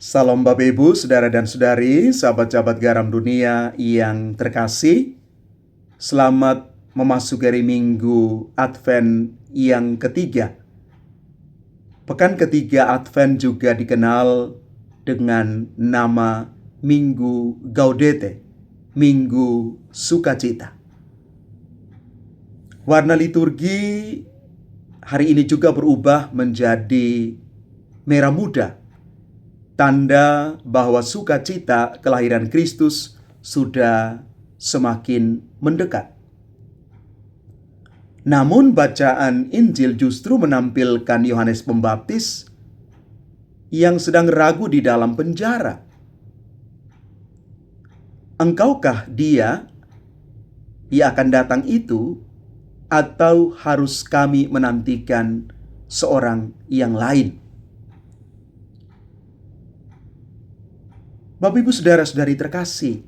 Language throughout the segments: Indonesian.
Salam Bapak Ibu, Saudara dan Saudari, sahabat-sahabat garam dunia yang terkasih. Selamat memasuki hari Minggu Advent yang ketiga. Pekan ketiga Advent juga dikenal dengan nama Minggu Gaudete, Minggu Sukacita. Warna liturgi hari ini juga berubah menjadi merah muda, tanda bahwa sukacita kelahiran Kristus sudah semakin mendekat. Namun bacaan Injil justru menampilkan Yohanes Pembaptis yang sedang ragu di dalam penjara. Engkaukah dia akan datang itu, atau harus kami menantikan seorang yang lain? Bapak Ibu Saudara-saudari terkasih,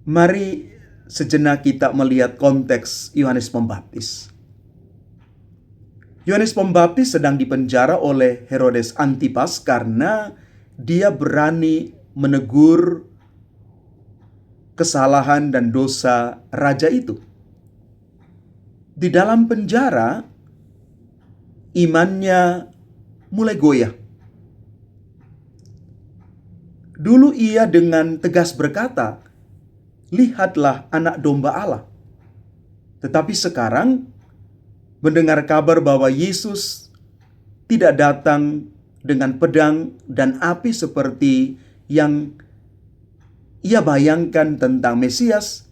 mari sejenak kita melihat konteks Yohanes Pembaptis. Yohanes Pembaptis sedang dipenjara oleh Herodes Antipas karena dia berani menegur kesalahan dan dosa raja itu. Di dalam penjara, imannya mulai goyah. Dulu ia dengan tegas berkata, "Lihatlah anak domba Allah." Tetapi sekarang mendengar kabar bahwa Yesus tidak datang dengan pedang dan api seperti yang ia bayangkan tentang Mesias,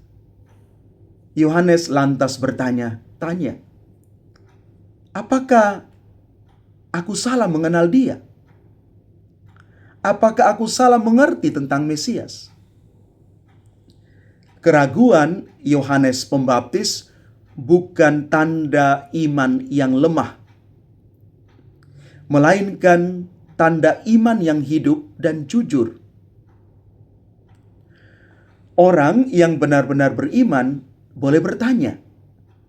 Yohanes lantas bertanya-tanya, "Apakah aku salah mengenal dia? Apakah aku salah mengerti tentang Mesias?" Keraguan Yohanes Pembaptis bukan tanda iman yang lemah, melainkan tanda iman yang hidup dan jujur. Orang yang benar-benar beriman boleh bertanya,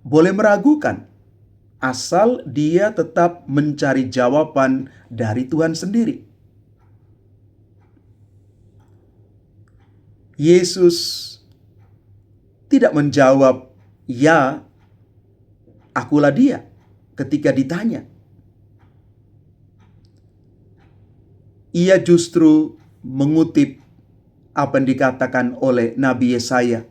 boleh meragukan, asal dia tetap mencari jawaban dari Tuhan sendiri. Yesus tidak menjawab, "Ya, akulah dia," ketika ditanya. Ia justru mengutip apa yang dikatakan oleh Nabi Yesaya.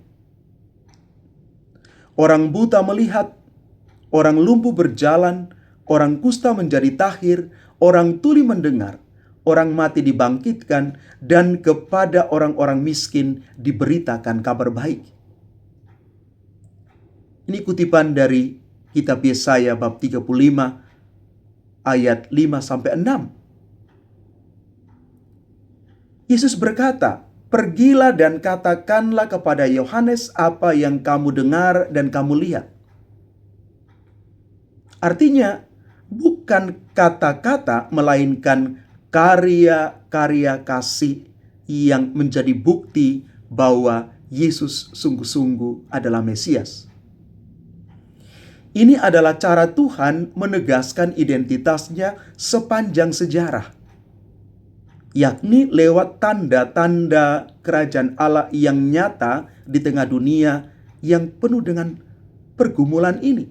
Orang buta melihat, orang lumpuh berjalan, orang kusta menjadi tahir, orang tuli mendengar, orang mati dibangkitkan, dan kepada orang-orang miskin diberitakan kabar baik. Ini kutipan dari kitab Yesaya bab 35 ayat 5-6. Yesus berkata, "Pergilah dan katakanlah kepada Yohanes apa yang kamu dengar dan kamu lihat." Artinya, bukan kata-kata, melainkan karya-karya kasih yang menjadi bukti bahwa Yesus sungguh-sungguh adalah Mesias. Ini adalah cara Tuhan menegaskan identitasnya sepanjang sejarah, yakni lewat tanda-tanda kerajaan Allah yang nyata di tengah dunia yang penuh dengan pergumulan ini.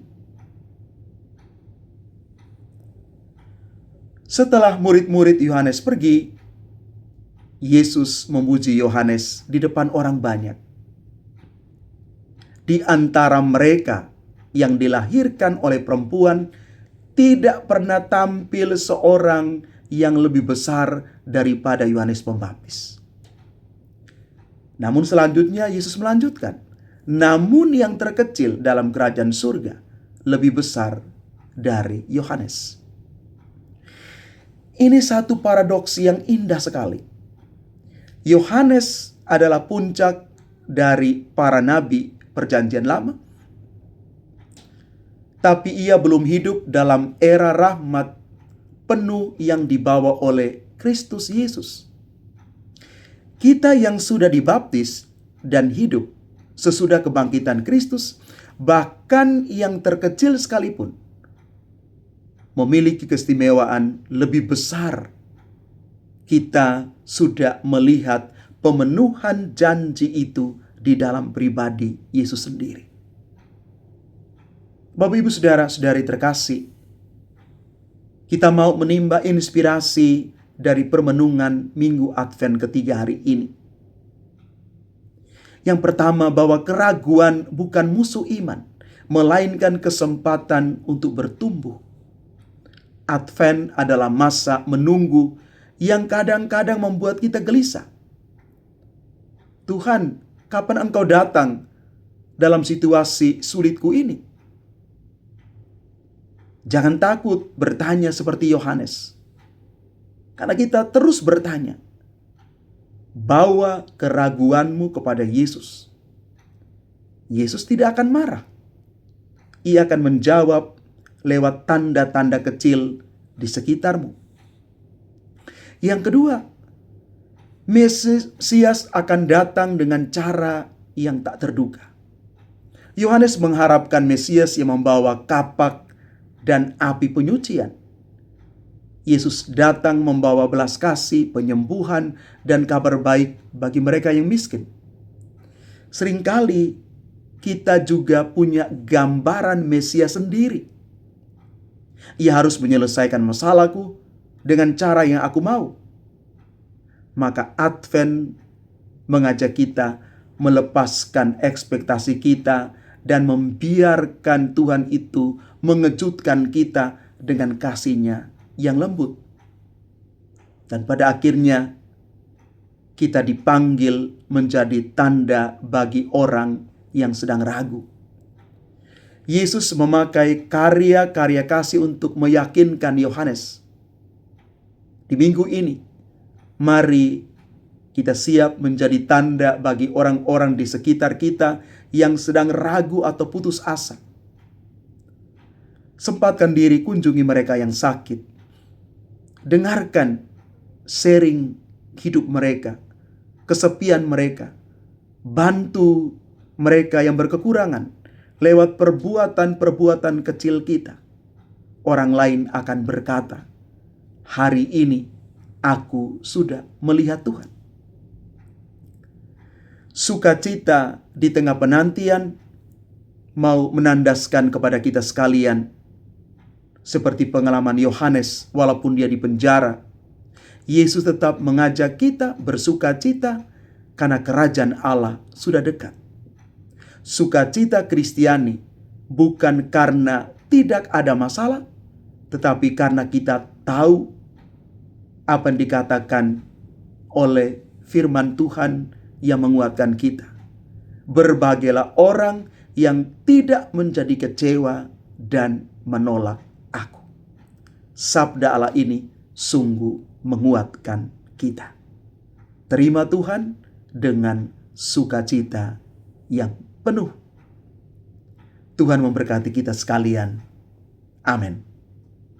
Setelah murid-murid Yohanes pergi, Yesus memuji Yohanes di depan orang banyak. Di antara mereka yang dilahirkan oleh perempuan, tidak pernah tampil seorang yang lebih besar daripada Yohanes Pembaptis. Namun selanjutnya Yesus melanjutkan, "Namun yang terkecil dalam kerajaan surga lebih besar dari Yohanes." Ini satu paradoks yang indah sekali. Yohanes adalah puncak dari para nabi Perjanjian Lama, tapi ia belum hidup dalam era rahmat penuh yang dibawa oleh Kristus Yesus. Kita yang sudah dibaptis dan hidup sesudah kebangkitan Kristus, bahkan yang terkecil sekalipun, memiliki keistimewaan lebih besar kita sudah melihat pemenuhan janji itu di dalam pribadi Yesus sendiri. Bapak, Ibu, saudara-saudari terkasih, kita mau menimba inspirasi dari permenungan Minggu Advent ketiga hari ini. Yang pertama, bahwa keraguan bukan musuh iman, melainkan kesempatan untuk bertumbuh. Advent adalah masa menunggu yang kadang-kadang membuat kita gelisah. Tuhan, kapan Engkau datang dalam situasi sulitku ini? Jangan takut bertanya seperti Yohanes. Karena kita terus bertanya. Bawa keraguanmu kepada Yesus. Yesus tidak akan marah. Ia akan menjawab lewat tanda-tanda kecil di sekitarmu. Yang kedua, Mesias akan datang dengan cara yang tak terduga. Yohanes mengharapkan Mesias yang membawa kapak dan api penyucian. Yesus datang membawa belas kasih, penyembuhan, dan kabar baik bagi mereka yang miskin. Seringkali kita juga punya gambaran Mesias sendiri. Ia harus menyelesaikan masalahku dengan cara yang aku mau. Maka Advent mengajak kita melepaskan ekspektasi kita dan membiarkan Tuhan itu mengejutkan kita dengan kasih-Nya yang lembut. Dan pada akhirnya kita dipanggil menjadi tanda bagi orang yang sedang ragu. Yesus memakai karya-karya kasih untuk meyakinkan Yohanes. Di minggu ini, mari kita siap menjadi tanda bagi orang-orang di sekitar kita yang sedang ragu atau putus asa. Sempatkan diri kunjungi mereka yang sakit. Dengarkan sharing hidup mereka, kesepian mereka. Bantu mereka yang berkekurangan lewat perbuatan-perbuatan kecil kita. Orang lain akan berkata, hari ini aku sudah melihat Tuhan. Sukacita di tengah penantian mau menandaskan kepada kita sekalian, seperti pengalaman Yohanes, walaupun dia di penjara, Yesus tetap mengajak kita bersukacita karena kerajaan Allah sudah dekat. Sukacita Kristiani bukan karena tidak ada masalah, tetapi karena kita tahu apa yang dikatakan oleh firman Tuhan yang menguatkan kita. Berbahagialah orang yang tidak menjadi kecewa dan menolak aku. Sabda Allah ini sungguh menguatkan kita. Terima Tuhan dengan sukacita yang penuh. Tuhan memberkati kita sekalian. Amin.